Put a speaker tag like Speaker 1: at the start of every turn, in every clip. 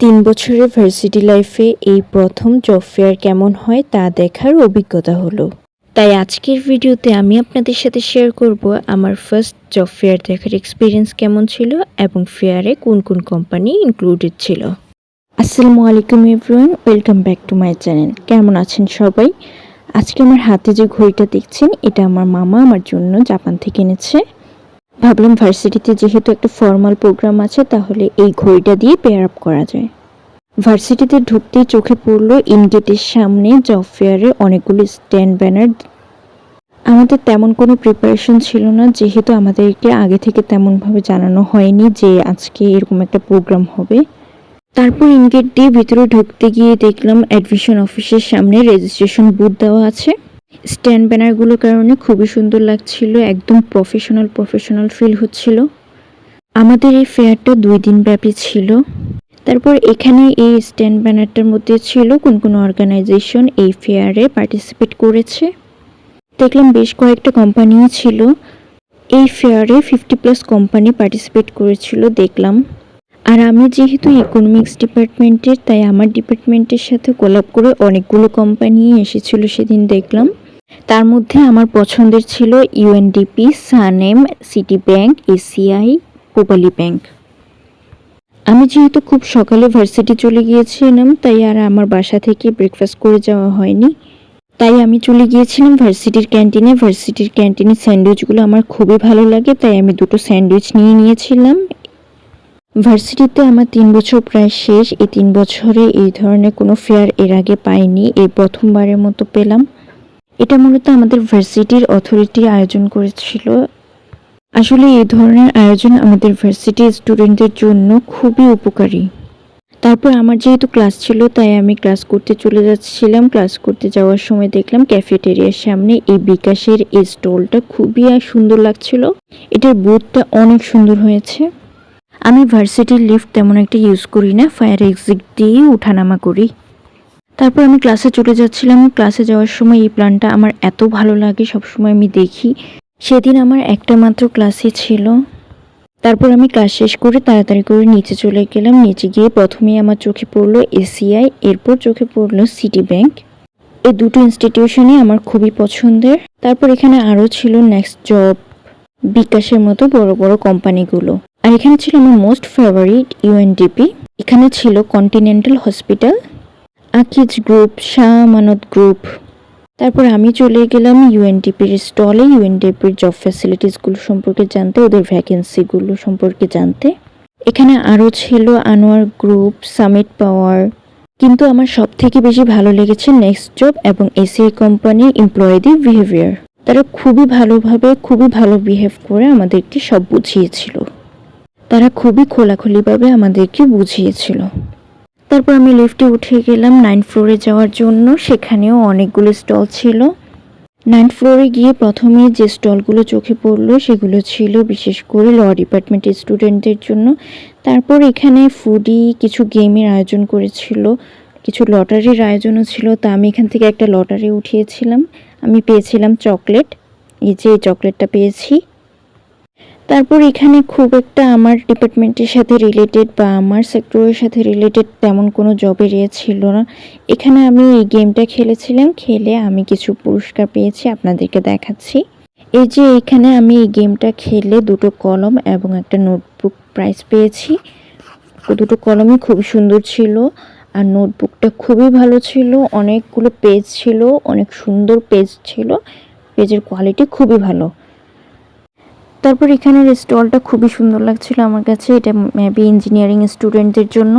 Speaker 1: 3 বছরের ভার্সিটি লাইফে এই প্রথম জব ফেয়ার কেমন হয় তা দেখার অভিজ্ঞতা হলো। তাই আজকের ভিডিওতে আমি আপনাদের সাথে শেয়ার করব আমার ফার্স্ট জব ফেয়ার দেখার এক্সপিরিয়েন্স কেমন ছিল এবং ফেয়ারে কোন কোন কোম্পানি ইনক্লুডেড ছিল। আসসালামু আলাইকুম everyone, welcome back to my channel. কেমন আছেন সবাই? আজকে আমার হাতে যে ঘড়িটা দেখছেন এটা আমার মামা আমার জন্য জাপান থেকে এনেছে। ভাবলাম ভার্সিটিতে যেহেতু একটা ফর্মাল প্রোগ্রাম আছে তাহলে এই ঘড়িটা দিয়ে পেয়ার আপ করা যায়। ভার্সিটিতে ঢুকতেই চোখে পড়লো ইনগেটের সামনে জব ফেয়ারের অনেকগুলো স্ট্যান্ড ব্যানার। আমাদের তেমন কোনো প্রিপারেশন ছিল না, যেহেতু আমাদেরকে আগে থেকে তেমনভাবে জানানো হয়নি যে আজকে এরকম একটা প্রোগ্রাম হবে। তারপর ইনগেট দিয়ে ভিতরে ঢুকতে গিয়ে দেখলাম অ্যাডমিশন অফিসের সামনে রেজিস্ট্রেশন বুথ দেওয়া আছে। স্ট্যান্ড ব্যানারগুলোর কারণে খুবই সুন্দর লাগছিল, একদম প্রফেশনাল ফিল হচ্ছিল। আমাদের এই ফেয়ারটা 2 দিন ব্যাপী ছিল। তারপর এখানে এই স্ট্যান্ড ব্যানারটার মধ্যে ছিল কোন কোন অর্গানাইজেশন এই ফেয়ারে পার্টিসিপেট করেছে। দেখলাম বেশ কয়েকটা কোম্পানিও ছিল। এই ফেয়ারে 50+ কোম্পানি পার্টিসিপেট করেছিল দেখলাম। আর আমি যেহেতু ইকোনমিক্স ডিপার্টমেন্টের, তাই আমার ডিপার্টমেন্টের সাথে কোলাব করে অনেকগুলো কোম্পানি এসেছিল সেদিন দেখলাম। তার মধ্যে আমার পছন্দের ছিল UNDP, SANEM, city bank, ACI, Pubali bank. আমি যেহেতু খুব সকালে ভার্সিটি চলে গিয়েছিলাম, তাই আর আমার বাসা থেকে ব্রেকফাস্ট করে যাওয়া হয়নি। তাই আমি চলে গিয়েছিলাম ভার্সিটির ক্যান্টিনে। ভার্সিটির ক্যান্টিনের স্যান্ডউইচগুলো আমার খুবই ভালো লাগে, তাই আমি 2টো স্যান্ডউইচ নিয়েছিলাম। ভার্সিটিতে আমার 3 বছর প্রায় শেষ। এই 3 বছরে এই ধরনের কোনো ফেয়ার এর আগে পাইনি, এই প্রথমবারের মতো পেলাম। এটা মূলত আমাদের ভার্সিটির অথরিটি আয়োজন করেছিল। আসলে এই ধরনের আয়োজন আমাদের ভার্সিটির স্টুডেন্টদের জন্য খুবই উপকারী। তারপর আমার যেহেতু ক্লাস ছিল তাই আমি ক্লাস করতে চলে যাচ্ছিলাম। ক্লাস করতে যাওয়ার সময় দেখলাম ক্যাফেটেরিয়ার সামনে এই বিকাশের এই স্টলটা খুবই সুন্দর লাগছিল। এটার বুথটা অনেক সুন্দর হয়েছে। আমি ভার্সিটির লিফট তেমন একটা ইউজ করি না, ফায়ার এক্সিট দিয়ে ওঠানামা করি। তারপর আমি ক্লাসে চলে যাচ্ছিলাম। ক্লাসে যাওয়ার সময় এই প্ল্যানটা আমার এত ভালো লাগে, সবসময় আমি দেখি। সেদিন আমার একটা মাত্র ক্লাসই ছিল। তারপর আমি ক্লাস শেষ করে তাড়াতাড়ি করে নিচে চলে গেলাম। নিচে গিয়ে প্রথমেই আমার চোখে পড়লো এসিআই, এরপর চোখে পড়লো সিটি ব্যাংক। এই দুটো ইনস্টিটিউশনই আমার খুবই পছন্দের। তারপর এখানে আরও ছিল নেক্সট জব, বিকাশের মতো বড় বড় কোম্পানিগুলো। আর এখানে ছিল আমার মোস্ট ফেভারিট ইউএনডিপি। এখানে ছিল continental hospital, Akij group, Shah Amanat group. তারপর আমি চলে গেলাম ইউএনডিপির স্টলে, ইউএনডিপির জব ফ্যাসিলিটিসগুলো সম্পর্কে জানতে, ওদের ভ্যাকেন্সিগুলো সম্পর্কে জানতে। এখানে আরও ছিল আনোয়ার গ্রুপ, সামিট পাওয়ার। কিন্তু আমার সব থেকে বেশি ভালো লেগেছে নেক্সট জব এবং এসিআই কোম্পানির এমপ্লয়ীদের বিহেভিয়ার। তারা খুবই ভালো বিহেভ করে আমাদেরকে সব বুঝিয়েছিল। তারা খুবই খোলাখুলিভাবে আমাদেরকে বুঝিয়েছিল। তারপর আমি লিফটে উঠে গেলাম 9 ফ্লোরে যাওয়ার জন্য। সেখানেও অনেকগুলো স্টল ছিল। 9 ফ্লোরে গিয়ে প্রথমে যে স্টলগুলো চোখে পড়লো সেগুলো ছিল বিশেষ করে ল ডিপার্টমেন্টের স্টুডেন্টদের জন্য। তারপর এখানে ফুডি কিছু গেমের আয়োজন করেছিল, কিছু লটারির আয়োজনও ছিল। তা আমি এখান থেকে একটা লটারি উঠিয়েছিলাম। আমি পেয়েছিলাম চকলেট, এই যে চকলেটটা পেয়েছি। তারপর এখানে খুব একটা আমার ডিপার্টমেন্টের সাথে রিলেটেড বা আমার সেক্টরের সাথে রিলেটেড তেমন কোনো জব এরিয়া ছিল না। এখানে আমি এই গেমটা খেলেছিলাম, খেলে আমি কিছু পুরস্কার পেয়েছি, আপনাদেরকে দেখাচ্ছি। এই যে এখানে আমি এই গেমটা খেলে 2টো কলম এবং একটা নোটবুক প্রাইজ পেয়েছি। 2টো কলমই খুব সুন্দর ছিল আর নোটবুকটা খুবই ভালো ছিল। অনেকগুলো পেজ ছিল, অনেক সুন্দর পেজ ছিল, পেজের কোয়ালিটি খুবই ভালো। তারপর এখানের স্টলটা খুবই সুন্দর লাগছিল আমার কাছে, এটা মেবি ইঞ্জিনিয়ারিং স্টুডেন্টদের জন্য।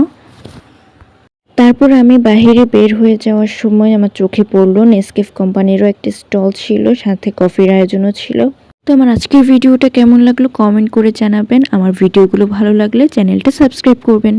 Speaker 1: তারপর আমি বাইরে বের হয়ে যাওয়ার সময় আমার চোখে পড়লো নেসকেফ কোম্পানিরও একটা স্টল ছিল, সাথে কফির আয়োজনও ছিল। তো আমার আজকের ভিডিওটা কেমন লাগলো কমেন্ট করে জানাবেন। আমার ভিডিওগুলো ভালো লাগলে চ্যানেলটা সাবস্ক্রাইব করবেন।